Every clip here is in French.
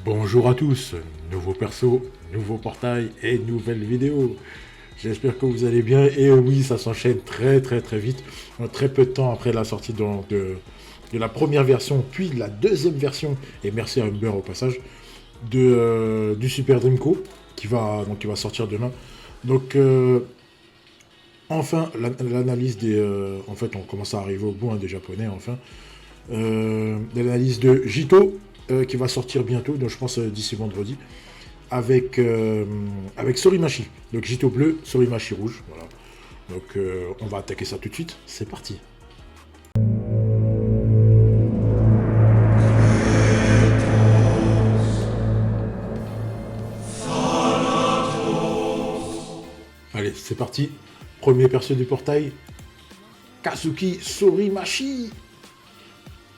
Bonjour à tous, nouveau perso, nouveau portail et nouvelle vidéo. J'espère que vous allez bien et oui, ça s'enchaîne très vite, en très peu de temps après la sortie de la première version, puis de la deuxième version, et merci à Humber au passage, du Super Dreamco qui va sortir demain. Donc enfin, l'analyse des... en fait, on commence à arriver au bout des japonais, enfin. L'analyse de Jito, qui va sortir bientôt, donc je pense d'ici vendredi, avec Sorimachi. Donc Jito bleu, Sorimachi rouge. Voilà. Donc on va attaquer ça tout de suite. C'est parti. Allez, c'est parti. Premier perso du portail, Kazuki Sorimachi.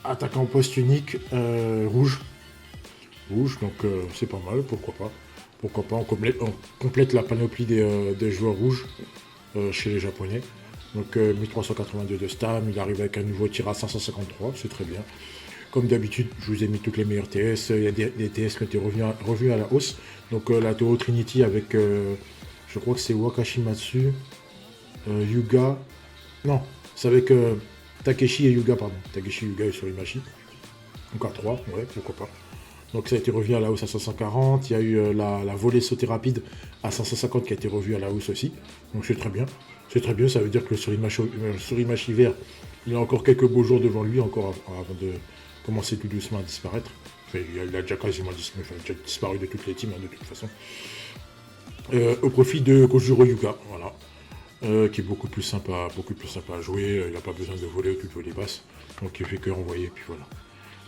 Attaquant poste unique, rouge. Rouge, donc c'est pas mal, pourquoi pas. Pourquoi pas, on complète la panoplie des joueurs rouges chez les Japonais. Donc 1382 de stam, il arrive avec un nouveau tir à 553, c'est très bien. Comme d'habitude, je vous ai mis toutes les meilleures TS, il y a des TS qui ont été revus à la hausse. Donc la Toho Trinity avec, je crois que c'est Wakashimatsu, Yuga, non, c'est avec Takeshi et Yuga, pardon. Takeshi, Yuga et Surimachi. Donc à 3, ouais, pourquoi pas. Donc ça a été revu à la hausse à 540. Il y a eu la volée sautée rapide à 550 qui a été revue à la hausse aussi. Donc c'est très bien. C'est très bien, ça veut dire que le Surimachi vert, il a encore quelques beaux jours devant lui, encore avant de commencer tout doucement à disparaître. Enfin, il a déjà quasiment disparu de toutes les teams, de toute façon. Au profit de Kojuro Yuga, voilà. Qui est beaucoup plus sympa à jouer. Il n'a pas besoin de voler ou de voler basse. Donc il fait que renvoyer, puis voilà.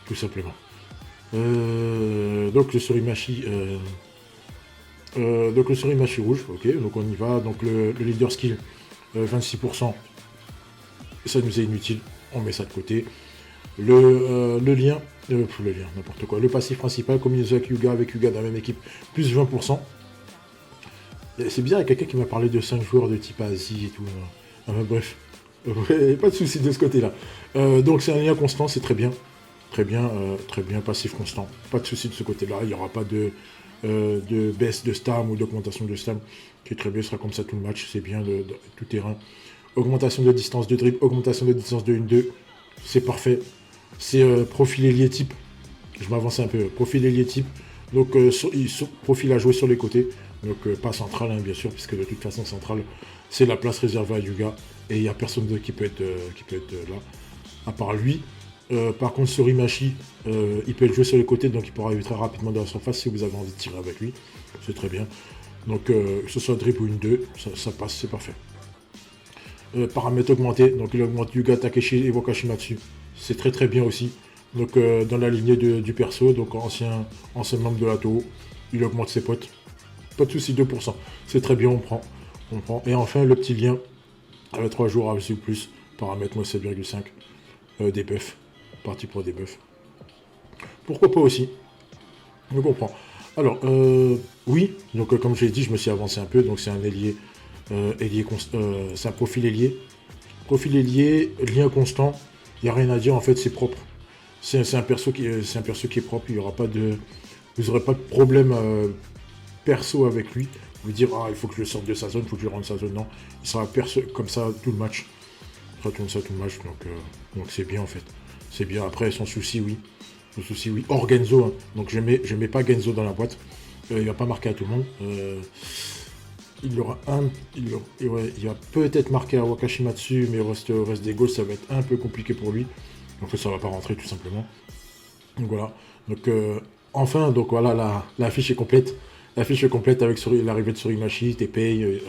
Tout simplement. Donc le Sorimachi rouge, ok, donc on y va. Donc le leader skill 26%, ça nous est inutile, on met ça de côté. Le lien, n'importe quoi. Le passif principal, combinaison avec Yuga dans la même équipe, plus 20%. C'est bizarre, il y a quelqu'un qui m'a parlé de 5 joueurs de type Asie et tout. Bref, pas de soucis de ce côté-là. Donc c'est un lien constant, c'est très bien. Très bien, passif constant. Pas de souci de ce côté-là. Il n'y aura pas de baisse de stam ou d'augmentation de stam. Qui est très bien, ce sera comme ça tout le match. C'est bien, tout terrain. Augmentation de distance de dribble, augmentation de distance de 1-2. C'est parfait. C'est profil ailier type. Je m'avance un peu. Profil ailier type. Donc, profil à jouer sur les côtés. Donc, pas central, bien sûr, puisque de toute façon, central, c'est la place réservée à Yuga. Et il n'y a personne qui peut être là, à part lui. Par contre, Sorimachi, il peut jouer sur les côtés, donc il pourra arriver très rapidement dans la surface si vous avez envie de tirer avec lui. C'est très bien. Donc, que ce soit dribble ou une 2, ça passe, c'est parfait. Paramètres augmentés, donc il augmente Yuga, Takeshi et Wakashimatsu. C'est très bien aussi. Donc, dans la lignée du perso, donc ancien membre de la Toho, il augmente ses potes. Pas de soucis, 2%. C'est très bien, on prend. Et enfin, le petit lien avec 3 jours à plus, paramètre moins 7,5, des buffs. Parti pour des buffs. Pourquoi pas aussi. Je comprends. Alors, oui, donc comme je l'ai dit, je me suis avancé un peu, donc c'est un ailier, c'est un profil ailier. Profil ailier, lien constant, il n'y a rien à dire, en fait, c'est propre. C'est un perso qui est propre, il y aura pas de. Vous n'aurez pas de problème perso avec lui. Vous dire, ah, il faut que je sorte de sa zone, il faut que je rentre sa zone. Non, il sera perso comme ça tout le match. Il sera comme ça tout le match, donc c'est bien en fait. C'est bien. Après, son souci, oui. Hors Genzo, hein. Donc je mets pas Genzo dans la boîte. Il va pas marquer à tout le monde. Il aura il va peut-être marquer à Wakashimatsu, mais au reste des goals, ça va être un peu compliqué pour lui. Donc ça va pas rentrer tout simplement. Donc voilà. Donc enfin, donc voilà, la fiche est complète. La fiche est complète avec l'arrivée de Surimachi, Tepei,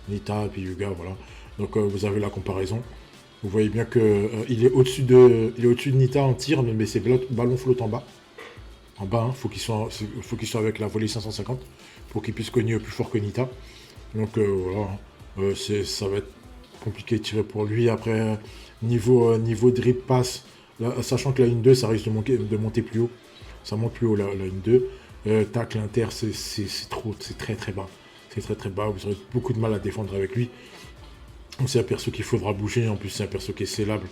Nita, et puis Yuga, voilà. Donc vous avez la comparaison. Vous voyez bien qu'il est au-dessus de Nita en tir, mais ses ballons flottent en bas. En bas, il faut qu'il soit avec la volée 550 pour qu'il puisse cogner plus fort que Nita. Donc voilà, ça va être compliqué de tirer pour lui. Après, niveau drip pass, là, sachant que la 1-2, ça risque de monter plus haut. Ça monte plus haut la 1-2. Tacle inter, c'est très bas. C'est très bas, vous aurez beaucoup de mal à défendre avec lui. Donc c'est un perso qu'il faudra bouger, en plus c'est un perso qui est scellable.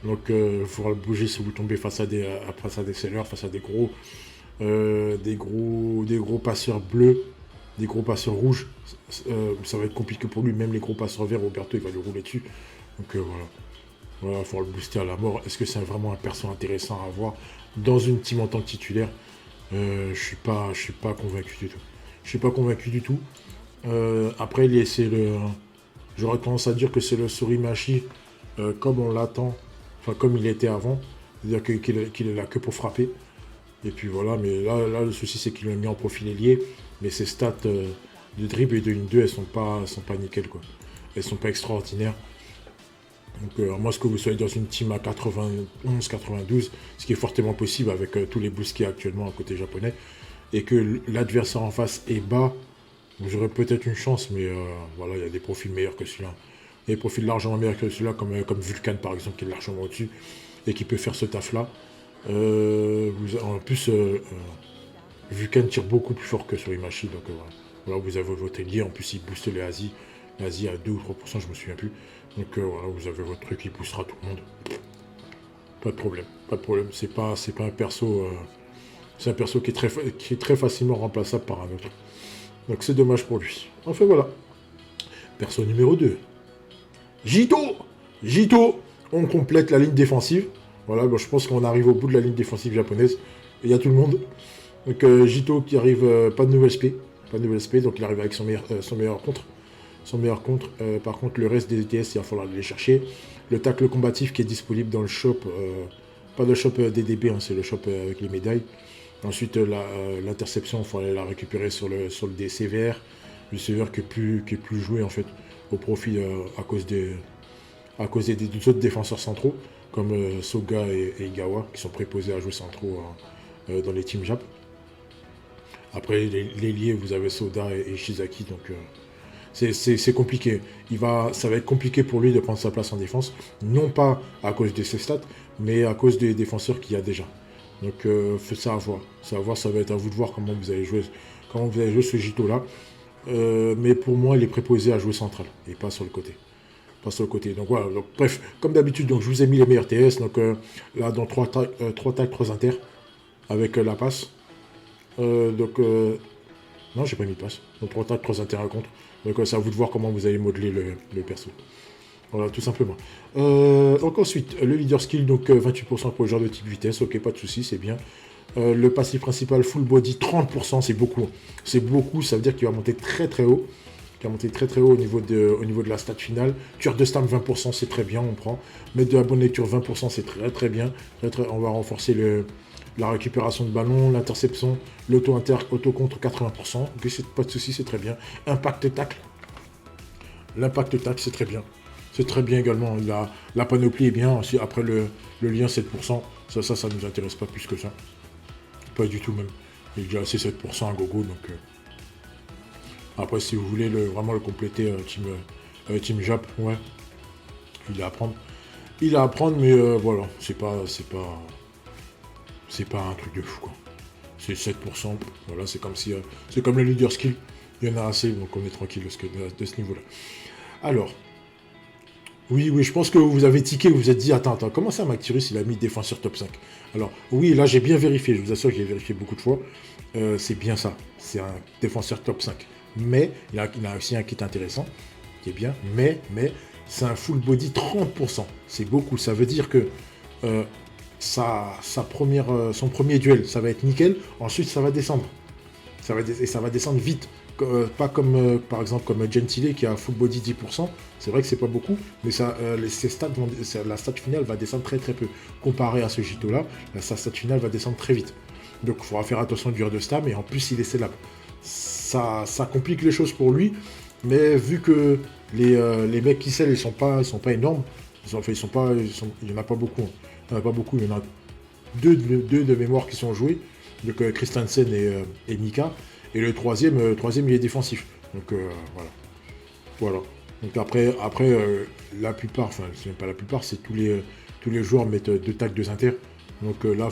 Donc il faudra le bouger si vous tombez face à des sellers, face à des gros. des gros passeurs bleus, des gros passeurs rouges, ça va être compliqué pour lui. Même les gros passeurs verts, Roberto, il va lui rouler dessus. Donc voilà. Voilà, il faut le booster à la mort. Est-ce que c'est vraiment un perso intéressant à avoir dans une team en tant que titulaire? Je suis pas convaincu du tout. Je suis pas convaincu du tout. Après, j'aurais tendance à dire que c'est le Surimachi comme on l'attend, enfin comme il était avant. C'est-à-dire qu'il est là que pour frapper. Et puis voilà, mais là le souci c'est qu'il l'a mis en profil ailier, mais ses stats de dribble et de ligne 2, elles sont pas nickel quoi. Elles sont pas extraordinaires. Donc à moins que vous soyez dans une team à 91, 92, ce qui est fortement possible avec tous les boosts qu'il y a actuellement à côté japonais, et que l'adversaire en face est bas, vous aurez peut-être une chance, mais voilà, il y a des profils meilleurs que celui-là. Il y a des profils largement meilleurs que celui-là, comme Vulcan par exemple, qui est largement au-dessus, et qui peut faire ce taf-là. En plus, Vulcan tire beaucoup plus fort que sur Imachi, donc voilà, vous avez votre ailier, en plus il booste les Asie. L'Asie à 2 ou 3%, je me souviens plus. Donc voilà, vous avez votre truc, il boostera tout le monde. Pas de problème, pas de problème. C'est pas un perso. C'est un perso qui est très facilement remplaçable par un autre. Donc c'est dommage pour lui. Enfin voilà. Perso numéro 2. Jito. Jito. On complète la ligne défensive. Voilà, bon, je pense qu'on arrive au bout de la ligne défensive japonaise. Il y a tout le monde. Donc Jito qui arrive, pas de nouvelle SP. Pas de nouvelle SP, donc il arrive avec son meilleur contre. Par contre, le reste des ETS, il va falloir les chercher. Le tacle combatif qui est disponible dans le shop, pas le shop DDB, hein, c'est le shop avec les médailles. Ensuite, l'interception, il faut aller la récupérer sur le DCVR. Le CVR qui est plus joué en fait au profit à cause des autres défenseurs centraux, comme Soga et Igawa, qui sont préposés à jouer centraux dans les teams Jap. Après, les liés, vous avez Soda et Shizaki, donc c'est compliqué. Ça va être compliqué pour lui de prendre sa place en défense, non pas à cause de ses stats, mais à cause des défenseurs qu'il y a déjà. Donc ça à voir. Ça va être à vous de voir comment vous allez jouer ce Jito-là. Mais pour moi, il est préposé à jouer central et pas sur le côté. Donc voilà, bref, comme d'habitude, donc je vous ai mis les meilleurs TS. Donc là, dans 3 tags, 3 inter avec la passe. Non, j'ai pas mis de passe. Donc 3 tags, 3 inter à contre. Donc c'est à vous de voir comment vous allez modeler le perso. Voilà, tout simplement. Donc ensuite, le leader skill, donc 28% pour le genre de type vitesse. Ok, pas de souci, c'est bien. Le passif principal, full body, 30%, c'est beaucoup. C'est beaucoup, ça veut dire qu'il va monter très très haut. Il va monter très très haut au niveau de la stat finale. Tueur de stam, 20%, c'est très bien, on prend. Mettre de la bonne lecture, 20%, c'est très très bien. On va renforcer la récupération de ballon, l'interception, l'auto-contre 80%. Ok, pas de souci, c'est très bien. Impact tacle. L'impact tacle, c'est très bien. C'est très bien également. La panoplie est bien. Après, le lien 7%, ça ne nous intéresse pas plus que ça. Pas du tout même. Il est déjà assez 7% à gogo. Donc, après, si vous voulez vraiment le compléter, team Jap, ouais. Il a à apprendre, mais voilà. C'est pas un truc de fou, quoi. C'est 7%. Voilà, c'est comme le leader skill. Il y en a assez, donc on est tranquille de ce niveau-là. Alors, oui, je pense que vous avez tiqué, vous vous êtes dit, attends, comment ça Mactirus, il a mis défenseur top 5? Alors, oui, là j'ai bien vérifié, je vous assure que j'ai vérifié beaucoup de fois. C'est bien ça, c'est un défenseur top 5. Mais, il a aussi un kit intéressant, qui est bien, mais c'est un full body 30%. C'est beaucoup, ça veut dire que son premier duel, ça va être nickel, ensuite ça va descendre. Ça va descendre vite. Pas comme par exemple comme Gentile qui a full body 10%, c'est vrai que c'est pas beaucoup, mais la stat finale va descendre très très peu. Comparé à ce Jito là, sa stat finale va descendre très vite. Donc il faudra faire attention du de stam, et en plus il est célèbre. Ça complique les choses pour lui, mais vu que les mecs qui scellent ils sont pas énormes, il y en a pas beaucoup. Il y en a pas beaucoup, il y en a deux de mémoire qui sont joués, donc Christensen et Nika. Et le troisième, il est défensif. Donc voilà. Donc après la plupart, enfin c'est même pas la plupart, c'est tous les joueurs mettent 2 tags, 2 inter. Donc là,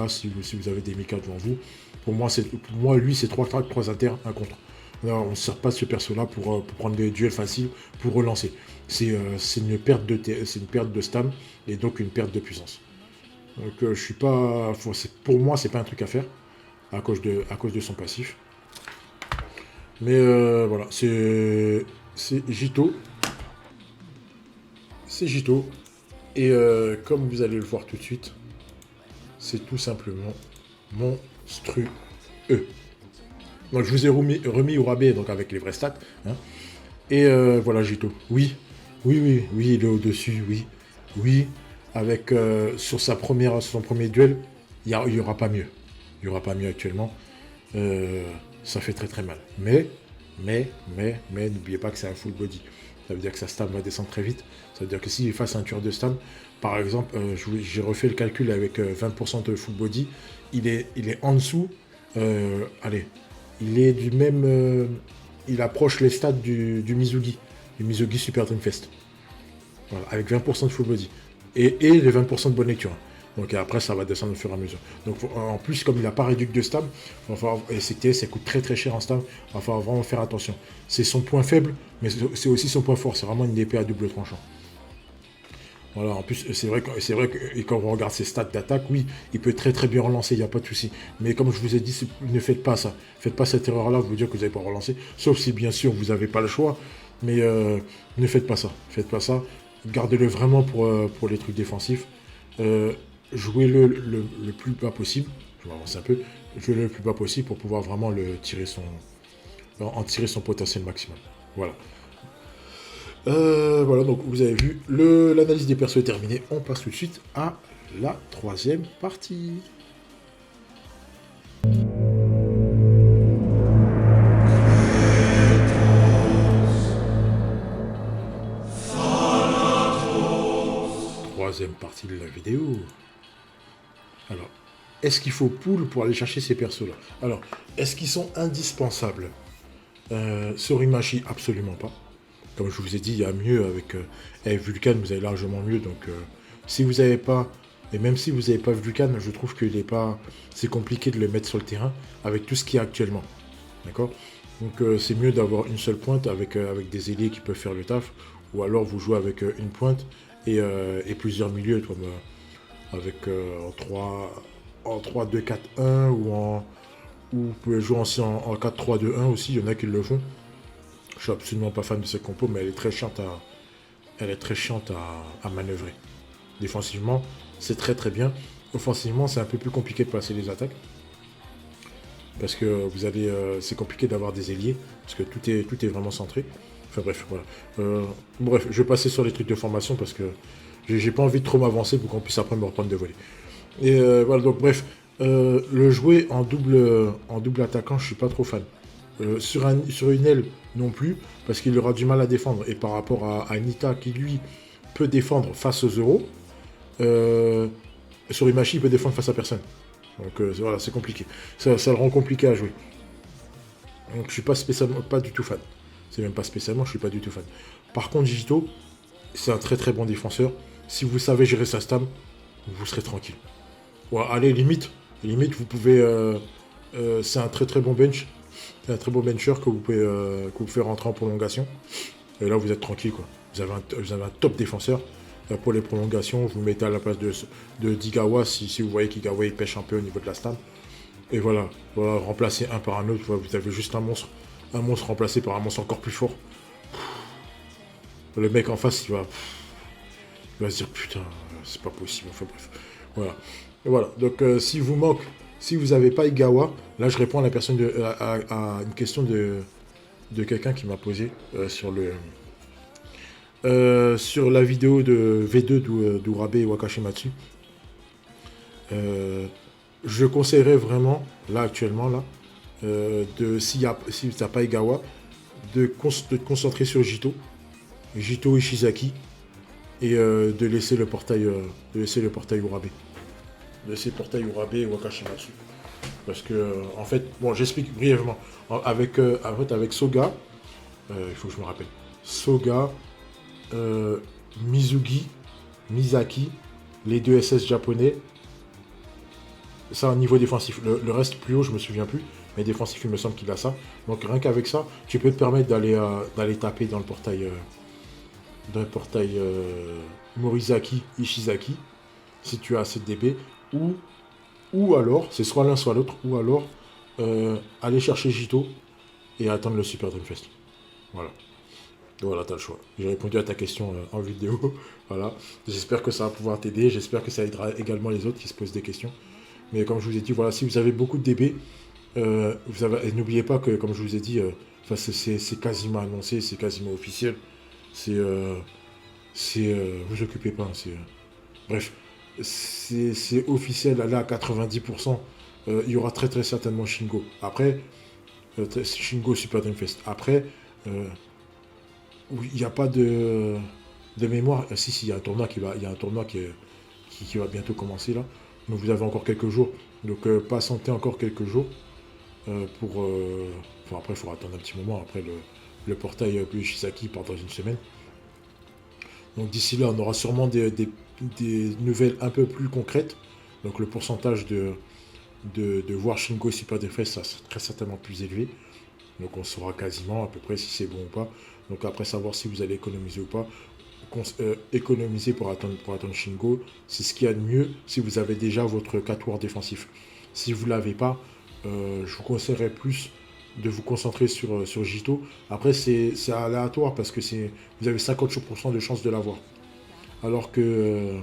si vous avez des Mika devant vous, pour moi lui c'est 3 tags, 3 inter, 1 contre. Alors, on ne sert pas de ce perso-là pour prendre des duels faciles, pour relancer. C'est une perte de stam et donc une perte de puissance. Donc je suis pas, pour moi c'est pas un truc à faire. à cause de son passif. Mais voilà, c'est Jito. C'est Jito. Et comme vous allez le voir tout de suite, c'est tout simplement monstrueux. Donc je vous ai remis au rabais donc avec les vrais stats. Hein. Et voilà Jito. Oui, il est au-dessus, oui. Oui, avec sur son premier duel, il y aura pas mieux. Il n'y aura pas mieux actuellement. Ça fait très très mal. Mais, n'oubliez pas que c'est un full body. Ça veut dire que sa stam va descendre très vite. Ça veut dire que s'il fasse un tueur de stam, par exemple, j'ai refait le calcul avec 20% de full body, il est en dessous. Allez, il est du même. Il approche les stats du Mizugi Super Dream Fest. Voilà, avec 20% de full body. Et les 20% de bonne lecture. Donc après, ça va descendre au fur et à mesure. Donc en plus, comme il n'a pas réduit de stam, et ça coûte très très cher en stam, il va falloir vraiment faire attention. C'est son point faible, mais c'est aussi son point fort. C'est vraiment une épée à double tranchant. Voilà, en plus, c'est vrai que quand on regarde ses stats d'attaque, oui, il peut très très bien relancer, il n'y a pas de souci. Mais comme je vous ai dit, ne faites pas ça. Faites pas cette erreur-là, vous dire que vous n'allez pas relancer. Sauf si, bien sûr, vous n'avez pas le choix. Mais ne faites pas ça. Faites pas ça. Gardez-le vraiment pour les trucs défensifs. Jouez-le le plus bas possible. Je vais avancer un peu. Jouez-le le plus bas possible pour pouvoir vraiment en tirer son potentiel maximum. Voilà. Voilà, donc vous avez vu, l'analyse des persos est terminée. On passe tout de suite à la troisième partie. Troisième partie de la vidéo. Alors, est-ce qu'il faut pool pour aller chercher ces persos-là? Alors, est-ce qu'ils sont indispensables? Sorimachi, absolument pas. Comme je vous ai dit, il y a mieux avec Vulcan, vous avez largement mieux. Donc, si vous n'avez pas, et même si vous n'avez pas Vulcan, je trouve que c'est compliqué de le mettre sur le terrain avec tout ce qu'il y a actuellement. D'accord? Donc, c'est mieux d'avoir une seule pointe avec des ailiers qui peuvent faire le taf, ou alors vous jouez avec une pointe et plusieurs milieux, comme avec en 3-2-4-1 ou vous pouvez jouer aussi en 4-3-2-1 aussi, il y en a qui le font. Je suis absolument pas fan de cette compo, mais elle est très chiante à manœuvrer. Défensivement, c'est très très bien. Offensivement, c'est un peu plus compliqué de passer les attaques. Parce que c'est compliqué d'avoir des ailiers, parce que tout est vraiment centré. Enfin bref, voilà. Bref, je vais passer sur les trucs de formation, parce que j'ai pas envie de trop m'avancer pour qu'on puisse après me reprendre de voler. Et voilà, donc bref, le jouer en double attaquant, je suis pas trop fan. Sur une aile non plus, parce qu'il aura du mal à défendre. Et par rapport à Nita qui lui peut défendre face aux euros, sur Imachi il peut défendre face à personne. Donc voilà, c'est compliqué. Ça le rend compliqué à jouer. Donc je suis pas du tout fan. C'est même pas spécialement, je suis pas du tout fan. Par contre, Jito, c'est un très très bon défenseur. Si vous savez gérer sa stam, vous serez tranquille. Ouais, allez, limite, vous pouvez. C'est un très très bon bench. C'est un très beau bencher que vous pouvez rentrer en prolongation. Et là, vous êtes tranquille, quoi. Vous avez un top défenseur. Pour les prolongations, vous mettez à la place de Digawa si vous voyez qu'Igawa il pêche un peu au niveau de la stam. Et voilà, remplacer un par un autre. Vous avez juste un monstre remplacé par un monstre encore plus fort. Le mec en face, il va se dire putain, c'est pas possible. Enfin bref. Voilà. Et voilà. Donc si vous n'avez pas Igawa, là je réponds à à une question de quelqu'un qui m'a posé sur la vidéo de V2 d'Urabe et Wakashimatsu. Je conseillerais vraiment, là actuellement, si tu n'as pas Igawa, de te concentrer sur Jito Ishizaki, et de laisser le portail Urabe. De laisser le portail Urabe et Wakashimatsu. Parce que, en fait, bon, j'explique brièvement. Avec Soga, il faut que je me rappelle. Soga, Mizugi, Misaki, les deux SS japonais. Ça, au niveau défensif. Le reste plus haut, je me souviens plus. Mais défensif, il me semble qu'il a ça. Donc rien qu'avec ça, tu peux te permettre d'aller taper dans le portail, Morizaki, Ishizaki, si tu as assez de DP, ou Ou alors, c'est soit l'un soit l'autre, ou alors aller chercher Jito et attendre le Super Dream Fest. Voilà. Voilà, t'as le choix. J'ai répondu à ta question en vidéo. Voilà. J'espère que ça va pouvoir t'aider. J'espère que ça aidera également les autres qui se posent des questions. Mais comme je vous ai dit, voilà, si vous avez beaucoup de DB, n'oubliez pas que, comme je vous ai dit, c'est quasiment annoncé, c'est quasiment officiel. Vous occupez pas. Bref, c'est officiel, là à 90%. Il y aura très très certainement Shingo. Après, Shingo Super Dream Fest. Après, il n'y a pas de mémoire. Si, il y a un tournoi il y a un tournoi qui va bientôt commencer là. Donc vous avez encore quelques jours. Donc patientez encore quelques jours Enfin, après, il faudra attendre un petit moment. Après, le portail Ishizaki part dans une semaine. Donc d'ici là, on aura sûrement des nouvelles un peu plus concrètes. Donc le pourcentage de voir Shingo Super Defense, ça sera très certainement plus élevé. Donc on saura quasiment à peu près si c'est bon ou pas. Donc après savoir si vous allez économiser ou pas. Économiser pour attendre Shingo, c'est ce qu'il y a de mieux si vous avez déjà votre 4 ward défensif. Si vous ne l'avez pas, je vous conseillerais plus de vous concentrer sur Jito. Après c'est aléatoire parce que vous avez 50% de chances de l'avoir. Alors que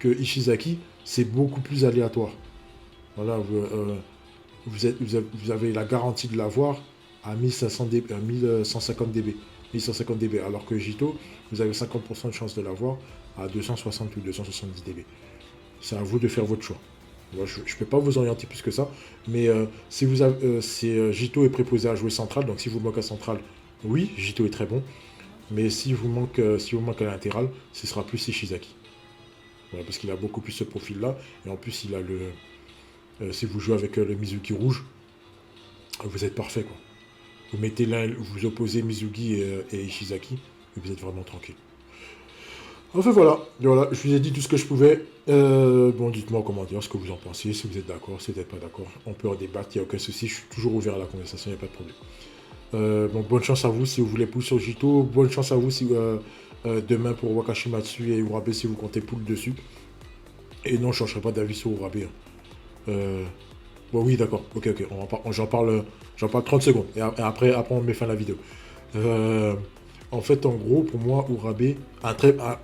Ishizaki, c'est beaucoup plus aléatoire. Voilà, vous avez la garantie de l'avoir à 1150 dB. 1150 dB. Alors que Jito, vous avez 50% de chance de l'avoir à 260 ou 270 dB. C'est à vous de faire votre choix. Moi, je ne peux pas vous orienter plus que ça. Mais si vous avez, Jito est préposé à jouer central. Donc si vous manquez à central, oui, Jito est très bon. Mais si vous manquez à latéral, ce sera plus Ishizaki. Voilà, parce qu'il a beaucoup plus ce profil-là. Et en plus, il a si vous jouez avec le Mizuki rouge, vous êtes parfait, quoi. Vous mettez vous opposez Mizugi et Ishizaki, et vous êtes vraiment tranquille. Enfin voilà, je vous ai dit tout ce que je pouvais. Bon, dites-moi en commentaire ce que vous en pensez, si vous êtes d'accord, si vous n'êtes pas d'accord. On peut en débattre, il n'y a aucun souci, je suis toujours ouvert à la conversation, il n'y a pas de problème. Donc bonne chance à vous si vous voulez pull sur Jito, bonne chance à vous si demain pour Wakashimatsu et Urabe si vous comptez pull dessus. Et non, je ne changerai pas d'avis sur Urabe. Bon, oui, d'accord, ok, j'en parle 30 secondes, et après on met fin à la vidéo. En fait, en gros, pour moi, Urabe,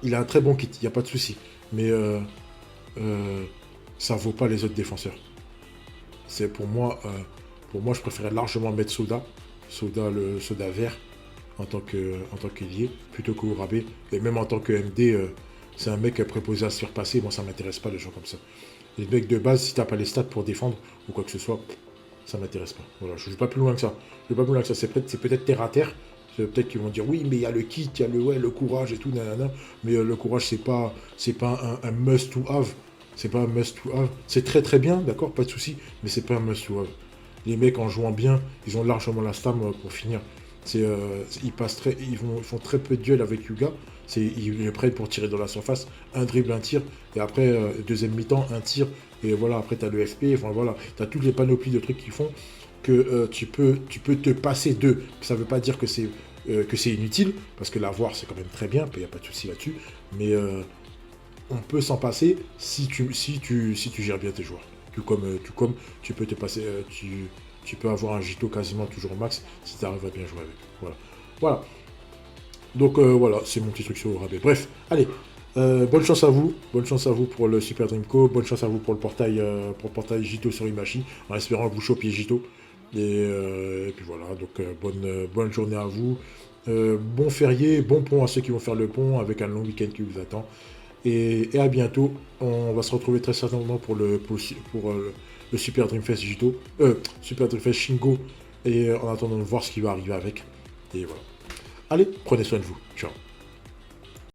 il a un très bon kit, il n'y a pas de souci. Mais ça vaut pas les autres défenseurs. C'est pour moi, je préférais largement mettre Soda, le Soda vert, en tant qu'ailier, plutôt que Urabe. Et même en tant que MD, c'est un mec préposé à se faire passer, moi ça m'intéresse pas les gens comme ça. Les mecs de base, si t'as pas les stats pour défendre ou quoi que ce soit, ça m'intéresse pas. Voilà, je ne vais pas plus loin que ça. C'est peut-être terre à terre. Peut-être qu'ils vont dire oui, mais il y a le kit, il y a le courage et tout, nanana. Mais le courage, c'est pas un must to have. C'est pas un must to have. C'est très très bien, d'accord, pas de souci, mais c'est pas un must to have. Les mecs en jouant bien, ils ont largement la stam pour finir. Ils font très peu de duels avec Yuga. Ils le prennent pour tirer dans la surface, un dribble, un tir, et après, deuxième mi-temps, un tir, et voilà, après tu as le FP, enfin voilà, tu as toutes les panoplies de trucs qui font que tu peux te passer d'eux. Ça ne veut pas dire que c'est inutile, parce que l'avoir c'est quand même très bien, il n'y a pas de souci là-dessus, mais on peut s'en passer si tu gères bien tes joueurs. Tout comme tu peux te passer, tu peux avoir un Jito quasiment toujours au max si tu arrives à bien jouer avec. Voilà. Donc voilà, c'est mon petit truc sur Urabe. Bref, allez, bonne chance à vous pour le Super Dreamco, bonne chance à vous pour le portail Jito sur Imachi, en espérant que vous chopiez Jito. Et puis voilà, donc bonne journée à vous, bon férié, bon pont à ceux qui vont faire le pont, avec un long week-end qui vous attend. Et à bientôt, on va se retrouver très certainement pour le Super Dreamfest Jito, Super Dreamfest Shingo, et en attendant de voir ce qui va arriver avec. Et voilà. Allez, prenez soin de vous.